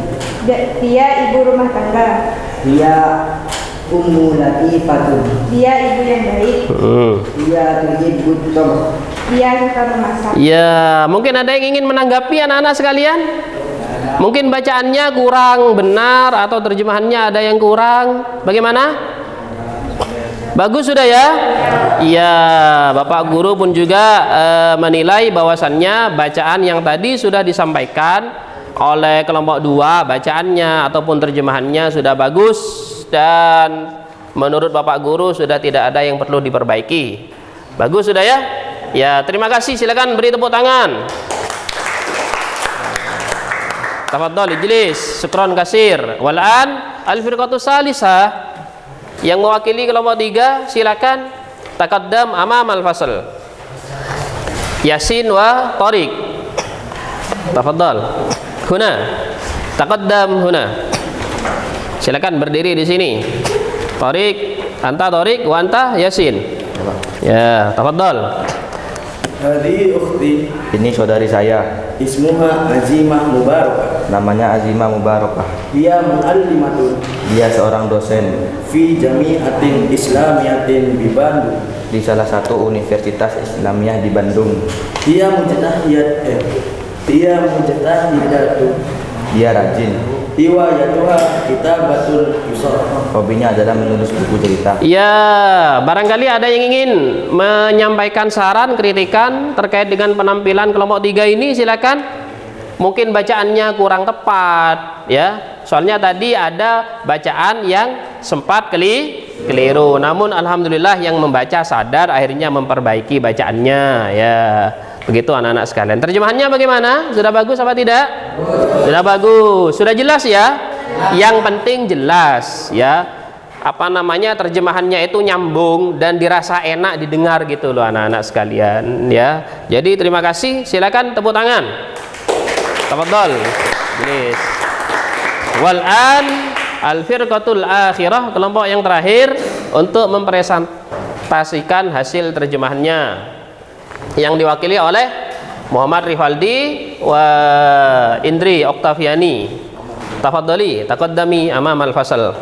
Dia ibu rumah tangga. Hiya ummu latifatun. Dia ibu yang baik. Hiya tuhibbut tabh. Dia suka memasak. Ya, mungkin ada yang ingin menanggapi anak-anak sekalian? Mungkin bacaannya kurang benar atau terjemahannya ada yang kurang. Bagaimana? Bagus sudah ya? Iya, Bapak Guru pun juga menilai bahwasannya bacaan yang tadi sudah disampaikan oleh kelompok 2, bacaannya ataupun terjemahannya sudah bagus dan menurut Bapak Guru sudah tidak ada yang perlu diperbaiki. Bagus sudah ya? Ya, terima kasih. Silakan beri tepuk tangan. Tafadhal ijlis. Syukran kasir. Wal'an al-firqatu salisah yang mewakili kelompok 3 silakan taqaddam amam al-fasl. Yasin wa Tariq. Tafadhal. Huna. Taqaddam huna. Silakan berdiri di sini. Tariq, anta Tariq wa anta Yasin. Ya, tafadhal. Hadi ukhti. Ini saudari saya. Ismuha Azimah Mubarakah. Namanya Azimah Mubarakah. Dia muallimatun. Dia seorang dosen Fi jami'atin islamiyatin di Bandung. di salah satu universitas Islamiyah di Bandung. Dia mujtahidatu. Dia rajin. Riwayatuha kitabatul qisas. Hobinya adalah menulis buku cerita. Ya, barangkali ada yang ingin menyampaikan saran, kritikan terkait dengan penampilan kelompok 3 ini, silakan. Mungkin bacaannya kurang tepat, ya. Soalnya tadi ada bacaan yang sempat keliru. Namun alhamdulillah yang membaca sadar akhirnya memperbaiki bacaannya, ya. Begitu anak-anak sekalian. Terjemahannya bagaimana? Sudah bagus apa tidak? Sudah bagus. Sudah jelas ya? Yang penting jelas ya. Apa namanya, terjemahannya itu nyambung dan dirasa enak didengar gitu loh anak-anak sekalian ya. Jadi terima kasih. Silakan tepuk tangan. Tafadhal. Jenis. Wal'an al-firqatul akhirah, kelompok yang terakhir untuk mempresentasikan hasil terjemahannya yang diwakili oleh Muhammad Rifaldi wa Indri Oktaviani. Tafadhali taqaddami amam al-fasal.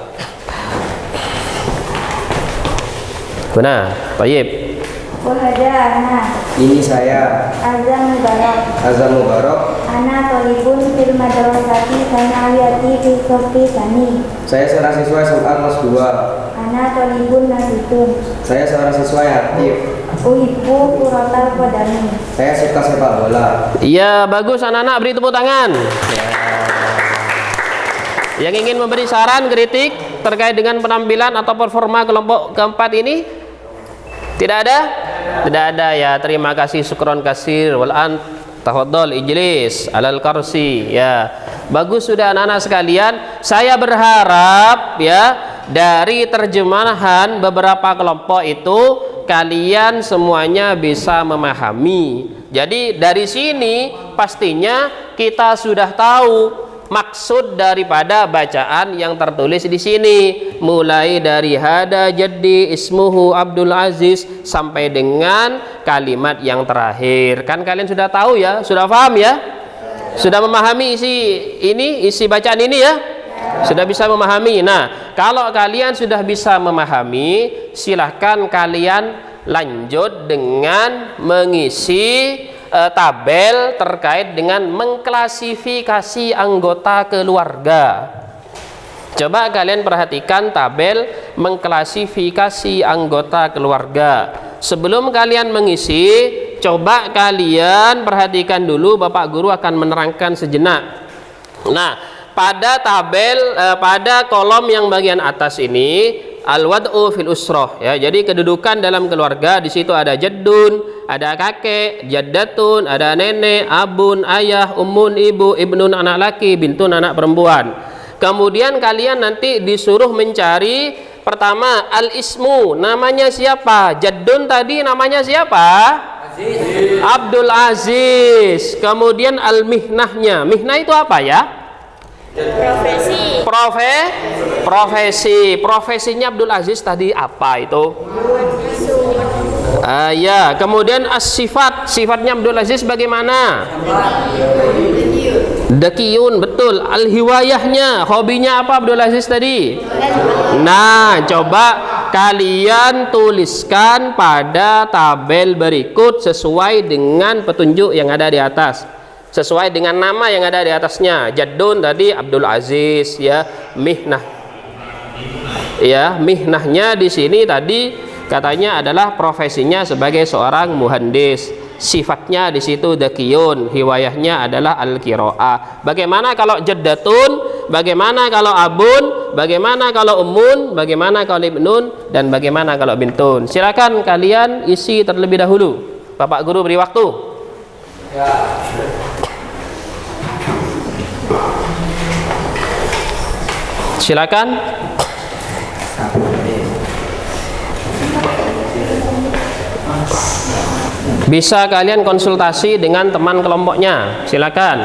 Guna, tayyib. Wahada Ini saya Azam Mubarak. Azam Mubarak. Ana tolibun fil madrasati sanawiyati fi sofi sani. Saya seorang siswa SMA kelas 2. Ana tolibun nasitun. Saya seorang siswa yang aktif. Uhibbu kuratal qadami. Saya suka sepak bola. Iya, bagus anak-anak, beri tepuk tangan. Ya. Yang ingin memberi saran, kritik terkait dengan penampilan atau performa kelompok keempat ini? Tidak ada? Tidak ada ya. Terima kasih, syukron kasir. Wal'an tafadhal ijlis alal kursi. Ya. Bagus sudah anak-anak sekalian. Saya berharap ya dari terjemahan beberapa kelompok itu kalian semuanya bisa memahami. Jadi dari sini pastinya kita sudah tahu maksud daripada bacaan yang tertulis di sini, mulai dari hada jaddi ismuhu Abdul Aziz sampai dengan kalimat yang terakhir. Kan kalian sudah tahu ya, sudah paham ya, sudah memahami isi bacaan ini ya, sudah bisa memahami. Nah, kalau kalian sudah bisa memahami, silahkan kalian lanjut dengan mengisi tabel terkait dengan mengklasifikasi anggota keluarga. Coba kalian perhatikan tabel mengklasifikasi anggota keluarga. Sebelum kalian mengisi, coba kalian perhatikan dulu, Bapak Guru akan menerangkan sejenak. Nah, pada tabel pada kolom yang bagian atas ini al-wad'u fil usrah ya. Jadi kedudukan dalam keluarga, di situ ada jaddun, ada kakek, jaddatun, ada nenek, abun, ayah, ummun, ibu, ibnun anak laki, bintun anak perempuan. Kemudian kalian nanti disuruh mencari pertama al-ismu, namanya siapa? Jaddun tadi namanya siapa? Aziz. Abdul Aziz. Kemudian al-mihnahnya. Mihnah itu apa ya? Profesi. Profesinya Abdul Aziz tadi apa itu? Ya, kemudian as-sifat. Sifatnya Abdul Aziz bagaimana? Dakiyun, betul. Al-hiwayahnya, hobinya apa Abdul Aziz tadi? Nah, coba kalian tuliskan pada tabel berikut sesuai dengan petunjuk yang ada di atas, sesuai dengan nama yang ada di atasnya. Jaddun tadi Abdul Aziz, ya. Mihnah, ya, mihnahnya di sini tadi katanya adalah profesinya sebagai seorang muhandis. Sifatnya di situ dakiyun, hiwayahnya adalah al-qiraah. Bagaimana kalau jaddatun? Bagaimana kalau abun? Bagaimana kalau ummun? Bagaimana kalau ibnun? Dan bagaimana kalau bintun? Silakan kalian isi terlebih dahulu. Bapak guru beri waktu. Ya. Silakan. Bisa kalian konsultasi dengan teman kelompoknya. Silakan.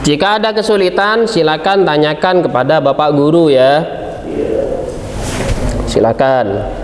Jika ada kesulitan, silakan tanyakan kepada Bapak Guru ya. Silakan.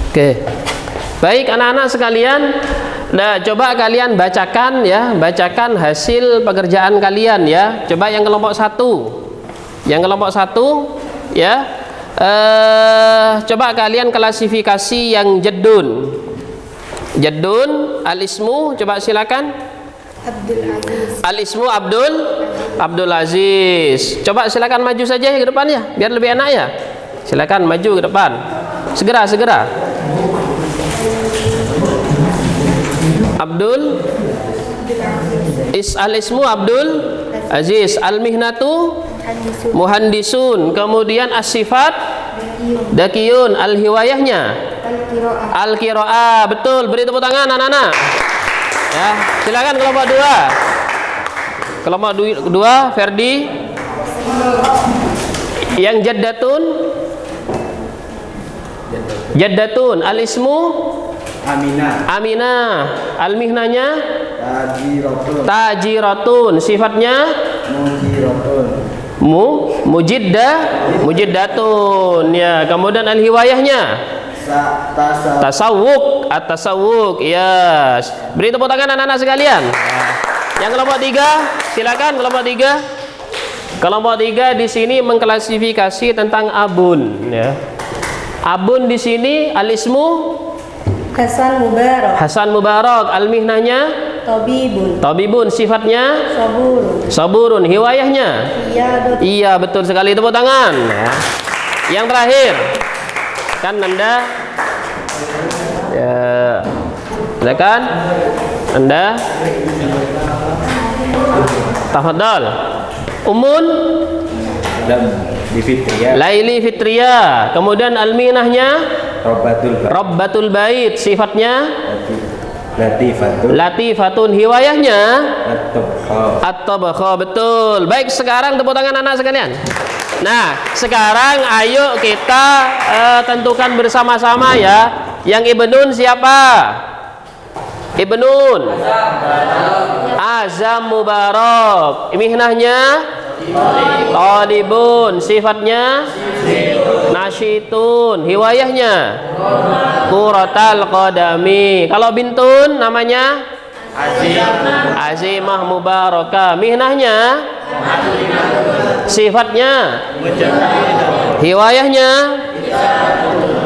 Oke. Baik anak-anak sekalian, nah coba kalian bacakan ya, bacakan hasil pekerjaan kalian ya. Coba yang kelompok 1. Yang kelompok 1 ya. Coba kalian klasifikasi yang jaddun. Jaddun, al-ismu, coba silakan. Abdul Aziz. Al-ismu Abdul Aziz. Coba silakan maju saja ke depan ya, biar lebih enak ya. Silakan maju ke depan. Segera. Abdul al-ismu Abdul Aziz, al-mihnatu muhandisun, kemudian as-sifat dakiyun, al-hiwayahnya al-qiraah. Betul, beri tepuk tangan anak-anak. Ya, silakan kelompok 2. Kelompok 2 Ferdi. Yang jaddatun al-ismu Aminah. Al-mihnanya Tajiratun. tajiratun. Sifatnya Mujiratun. mujiddatun. Ya, kemudian al-hiwayahnya tasawwuk. At-tasawwuk. Ya. Beri tepuk tangan anak-anak sekalian. Yang kelompok 3, silakan kelompok 3. Kelompok 3 di sini mengklasifikasi tentang abun, ya. Abun di sini al-ismu Hasan Mubarak. Hasan Mubarak. Al-mihnanya tabibun. Sifatnya saburun. Hiwayahnya iya, betul sekali, tepuk tangan, ya. Yang terakhir kan Anda, ya, silakan Anda. Tafadhal. Umun Laili Fitriyah. Kemudian al-minahnya Rabbatul Bait. Sifatnya Latifatun. Hiwayahnya At-Tabakha. Betul. Baik, sekarang tepuk tangan anak sekalian. Nah, sekarang ayo kita tentukan bersama-sama, ya. Yang Ibnun siapa? Ibnun Azam Mubarak. Mihnahnya talibun. Sifatnya nasyitun. Hiwayahnya quratal qadami. Kalau bintun namanya Azimah Mubarakah. Mihnahnya sifatnya hiwayahnya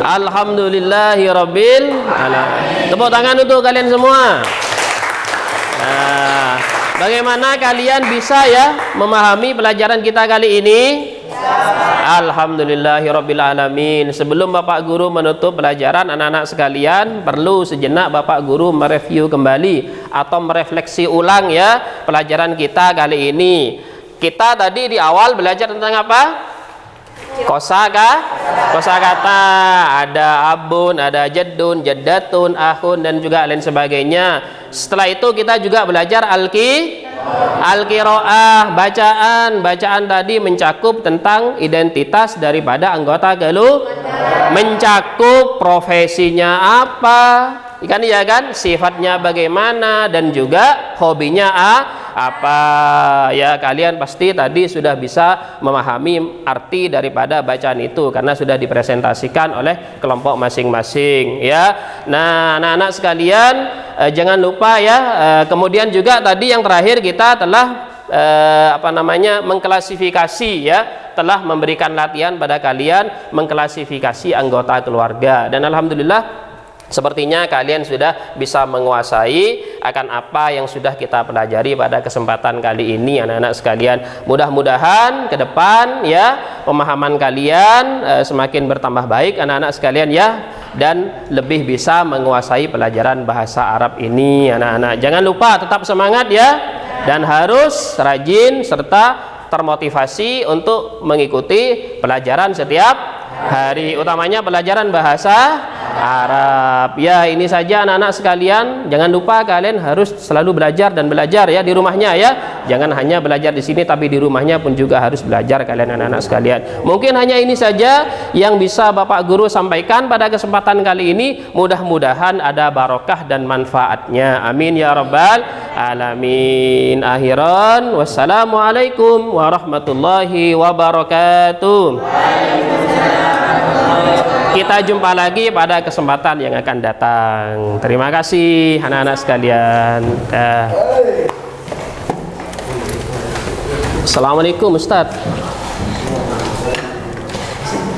alhamdulillahirabbil alamin. Tepuk tangan untuk kalian semua. Nah, bagaimana kalian bisa, ya, memahami pelajaran kita kali ini? Alhamdulillahirabbil alamin. Sebelum Bapak Guru menutup pelajaran, anak-anak sekalian, perlu sejenak Bapak Guru mereview kembali atau merefleksi ulang, ya, pelajaran kita kali ini. Kita tadi di awal belajar tentang apa? Kosakata. Ada abun, ada jaddun, jaddatun, ahun, dan juga lain sebagainya. Setelah itu kita juga belajar al-qiraah, bacaan tadi mencakup tentang identitas daripada anggota mencakup profesinya apa, kan, ya kan, sifatnya bagaimana, dan juga hobinya apa, ya. Kalian pasti tadi sudah bisa memahami arti daripada bacaan itu karena sudah dipresentasikan oleh kelompok masing-masing, ya. Nah, anak-anak sekalian, jangan lupa, ya, kemudian juga tadi yang terakhir kita telah mengklasifikasi, ya, telah memberikan latihan pada kalian mengklasifikasi anggota keluarga, dan alhamdulillah sepertinya kalian sudah bisa menguasai akan apa yang sudah kita pelajari pada kesempatan kali ini, anak-anak sekalian. Mudah-mudahan ke depan, ya, pemahaman kalian semakin bertambah baik, anak-anak sekalian, ya, dan lebih bisa menguasai pelajaran bahasa Arab ini, anak-anak. Jangan lupa tetap semangat, ya, dan harus rajin serta termotivasi untuk mengikuti pelajaran setiap hari, utamanya pelajaran bahasa Arab. Ya, ini saja anak-anak sekalian. Jangan lupa kalian harus selalu belajar dan belajar, ya, di rumahnya, ya. Jangan hanya belajar di sini, tapi di rumahnya pun juga harus belajar kalian, anak-anak sekalian. Mungkin hanya ini saja yang bisa Bapak Guru sampaikan pada kesempatan kali ini. Mudah-mudahan ada barokah dan manfaatnya. Amin ya rabbal alamin. Akhiran, wassalamualaikum warahmatullahi wabarakatuh. Kita jumpa lagi pada kesempatan yang akan datang. Terima kasih anak-anak sekalian. Assalamualaikum Ustaz.